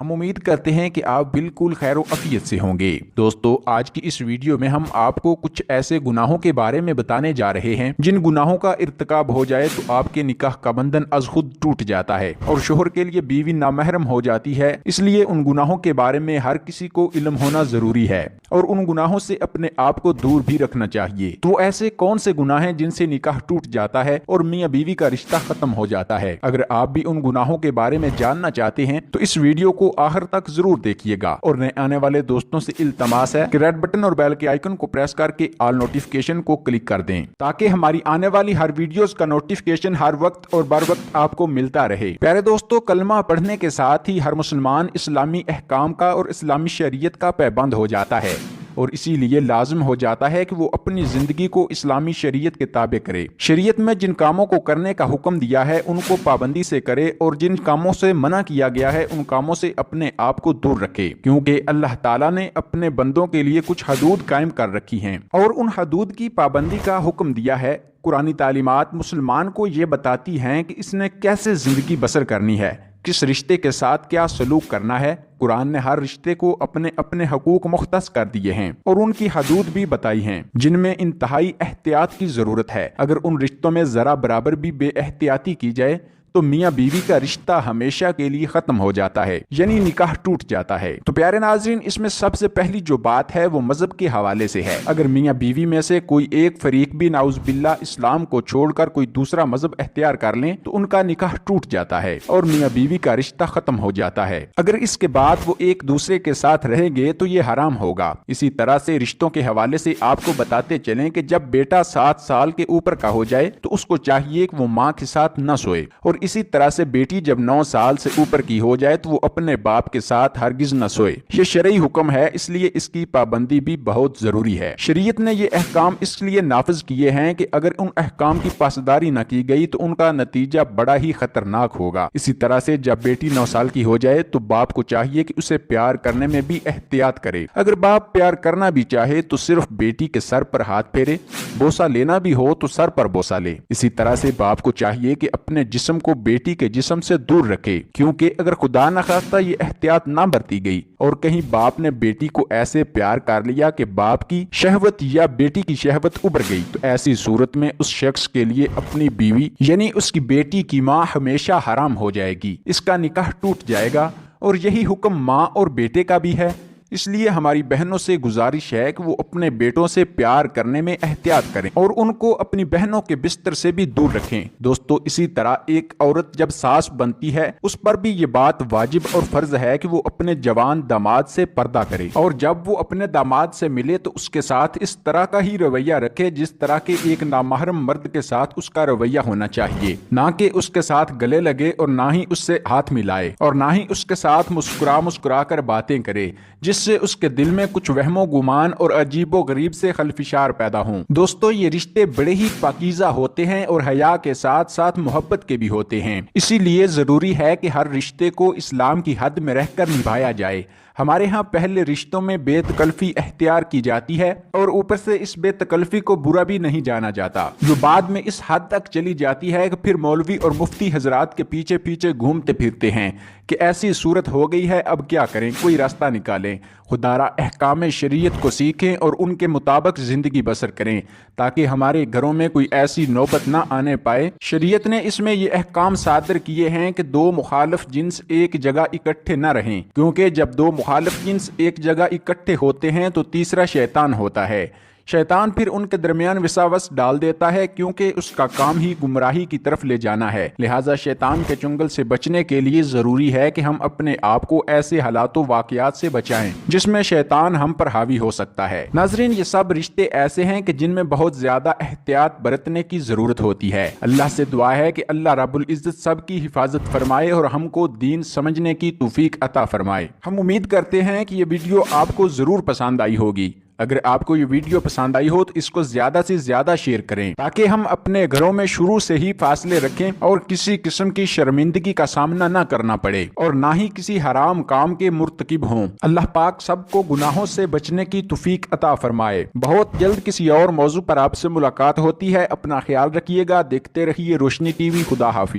ہم امید کرتے ہیں کہ آپ بالکل خیر و عافیت سے ہوں گے۔ دوستو، آج کی اس ویڈیو میں ہم آپ کو کچھ ایسے گناہوں کے بارے میں بتانے جا رہے ہیں جن گناہوں کا ارتکاب ہو جائے تو آپ کے نکاح کا بندھن از خود ٹوٹ جاتا ہے اور شوہر کے لیے بیوی نامحرم ہو جاتی ہے۔ اس لیے ان گناہوں کے بارے میں ہر کسی کو علم ہونا ضروری ہے اور ان گناہوں سے اپنے آپ کو دور بھی رکھنا چاہیے۔ تو ایسے کون سے گناہ ہیں جن سے نکاح ٹوٹ جاتا ہے اور میاں بیوی کا رشتہ ختم ہو جاتا ہے؟ اگر آپ بھی ان گناہوں کے بارے میں جاننا چاہتے ہیں تو اس ویڈیو کو آخر تک ضرور دیکھیے گا، اور نئے آنے والے دوستوں سے التماس ہے کہ ریڈ بٹن اور بیل کے آئیکن کو پریس کر کے آل نوٹیفیکیشن کو کلک کر دیں تاکہ ہماری آنے والی ہر ویڈیوز کا نوٹیفیکیشن ہر وقت اور بر وقت آپ کو ملتا رہے۔ پیارے دوستو، کلمہ پڑھنے کے ساتھ ہی ہر مسلمان اسلامی احکام کا اور اسلامی شریعت کا پابند ہو جاتا ہے، اور اسی لیے لازم ہو جاتا ہے کہ وہ اپنی زندگی کو اسلامی شریعت کے تابع کرے۔ شریعت میں جن کاموں کو کرنے کا حکم دیا ہے ان کو پابندی سے کرے، اور جن کاموں سے منع کیا گیا ہے ان کاموں سے اپنے آپ کو دور رکھے، کیونکہ اللہ تعالیٰ نے اپنے بندوں کے لیے کچھ حدود قائم کر رکھی ہیں اور ان حدود کی پابندی کا حکم دیا ہے۔ قرآنی تعلیمات مسلمان کو یہ بتاتی ہیں کہ اس نے کیسے زندگی بسر کرنی ہے، کس رشتے کے ساتھ کیا سلوک کرنا ہے۔ قرآن نے ہر رشتے کو اپنے اپنے حقوق مختص کر دیے ہیں اور ان کی حدود بھی بتائی ہیں جن میں انتہائی احتیاط کی ضرورت ہے۔ اگر ان رشتوں میں ذرا برابر بھی بے احتیاطی کی جائے تو میاں بیوی کا رشتہ ہمیشہ کے لیے ختم ہو جاتا ہے، یعنی نکاح ٹوٹ جاتا ہے۔ تو پیارے ناظرین، اس میں سب سے پہلی جو بات ہے وہ مذہب کے حوالے سے ہے۔ اگر میاں بیوی میں سے کوئی ایک فریق بھی نعوذ باللہ اسلام کو چھوڑ کر کوئی دوسرا مذہب اختیار کر لیں تو ان کا نکاح ٹوٹ جاتا ہے اور میاں بیوی کا رشتہ ختم ہو جاتا ہے۔ اگر اس کے بعد وہ ایک دوسرے کے ساتھ رہیں گے تو یہ حرام ہوگا۔ اسی طرح سے رشتوں کے حوالے سے آپ کو بتاتے چلیں کہ جب بیٹا 7 سال کے اوپر کا ہو جائے تو اس کو چاہیے کہ وہ ماں کے ساتھ نہ سوئے، اور اسی طرح سے بیٹی جب 9 سال سے اوپر کی ہو جائے تو وہ اپنے باپ کے ساتھ ہرگز نہ سوئے۔ یہ شرعی حکم ہے، اس لیے اس کی پابندی بھی بہت ضروری ہے۔ شریعت نے یہ احکام اس لیے نافذ کیے ہیں کہ اگر ان احکام کی پاسداری نہ کی گئی تو ان کا نتیجہ بڑا ہی خطرناک ہوگا۔ اسی طرح سے جب بیٹی 9 سال کی ہو جائے تو باپ کو چاہیے کہ اسے پیار کرنے میں بھی احتیاط کرے۔ اگر باپ پیار کرنا بھی چاہے تو صرف بیٹی کے سر پر ہاتھ پھیرے، بوسہ لینا بھی ہو تو سر پر بوسہ لے۔ اسی طرح سے باپ کو چاہیے کہ اپنے جسم کو بیٹی کے جسم سے دور رکھے، کیونکہ اگر خدا نخواستہ یہ احتیاط نہ برتی گئی اور کہیں باپ نے بیٹی کو ایسے پیار کر لیا کہ باپ کی شہوت یا بیٹی کی شہوت ابھر گئی تو ایسی صورت میں اس شخص کے لیے اپنی بیوی یعنی اس کی بیٹی کی ماں ہمیشہ حرام ہو جائے گی، اس کا نکاح ٹوٹ جائے گا۔ اور یہی حکم ماں اور بیٹے کا بھی ہے۔ اس لیے ہماری بہنوں سے گزارش ہے کہ وہ اپنے بیٹوں سے پیار کرنے میں احتیاط کریں اور ان کو اپنی بہنوں کے بستر سے بھی دور رکھیں۔ دوستو، اسی طرح ایک عورت جب ساس بنتی ہے اس پر بھی یہ بات واجب اور فرض ہے کہ وہ اپنے جوان داماد سے پردہ کرے، اور جب وہ اپنے داماد سے ملے تو اس کے ساتھ اس طرح کا ہی رویہ رکھے جس طرح کے ایک نامحرم مرد کے ساتھ اس کا رویہ ہونا چاہیے، نہ کہ اس کے ساتھ گلے لگے اور نہ ہی اس سے ہاتھ ملائے اور نہ ہی اس کے ساتھ مسکرا کر باتیں کرے جس سے اس کے دل میں کچھ وہم و گمان اور عجیب و غریب سے خلفشار پیدا ہوں۔ دوستو، یہ رشتے بڑے ہی پاکیزہ ہوتے ہیں اور حیا کے ساتھ ساتھ محبت کے بھی ہوتے ہیں، اسی لیے ضروری ہے کہ ہر رشتے کو اسلام کی حد میں رہ کر نبھایا جائے۔ ہمارے ہاں پہلے رشتوں میں بے تکلفی اختیار کی جاتی ہے اور اوپر سے اس بے تکلفی کو برا بھی نہیں جانا جاتا، جو بعد میں اس حد تک چلی جاتی ہے کہ پھر مولوی اور مفتی حضرات کے پیچھے پیچھے گھومتے پھرتے ہیں کہ ایسی صورت ہو گئی ہے، اب کیا کریں، کوئی راستہ نکالیں۔ خدارا احکام شریعت کو سیکھیں اور ان کے مطابق زندگی بسر کریں تاکہ ہمارے گھروں میں کوئی ایسی نوبت نہ آنے پائے۔ شریعت نے اس میں یہ احکام صادر کیے ہیں کہ 2 مخالف جنس ایک جگہ اکٹھے نہ رہیں، کیونکہ جب 2 مخالف جنس ایک جگہ اکٹھے ہوتے ہیں تو تیسرا شیطان ہوتا ہے۔ شیطان پھر ان کے درمیان وساوس ڈال دیتا ہے، کیونکہ اس کا کام ہی گمراہی کی طرف لے جانا ہے۔ لہٰذا شیطان کے چنگل سے بچنے کے لیے ضروری ہے کہ ہم اپنے آپ کو ایسے حالات و واقعات سے بچائیں جس میں شیطان ہم پر حاوی ہو سکتا ہے۔ ناظرین، یہ سب رشتے ایسے ہیں کہ جن میں بہت زیادہ احتیاط برتنے کی ضرورت ہوتی ہے۔ اللہ سے دعا ہے کہ اللہ رب العزت سب کی حفاظت فرمائے اور ہم کو دین سمجھنے کی توفیق عطا فرمائے۔ ہم امید کرتے ہیں کہ یہ ویڈیو آپ کو ضرور پسند آئی ہوگی۔ اگر آپ کو یہ ویڈیو پسند آئی ہو تو اس کو زیادہ سے زیادہ شیئر کریں تاکہ ہم اپنے گھروں میں شروع سے ہی فاصلے رکھیں اور کسی قسم کی شرمندگی کا سامنا نہ کرنا پڑے اور نہ ہی کسی حرام کام کے مرتکب ہوں۔ اللہ پاک سب کو گناہوں سے بچنے کی توفیق عطا فرمائے۔ بہت جلد کسی اور موضوع پر آپ سے ملاقات ہوتی ہے۔ اپنا خیال رکھیے گا، دیکھتے رہیے روشنی ٹی وی۔ خدا حافظ۔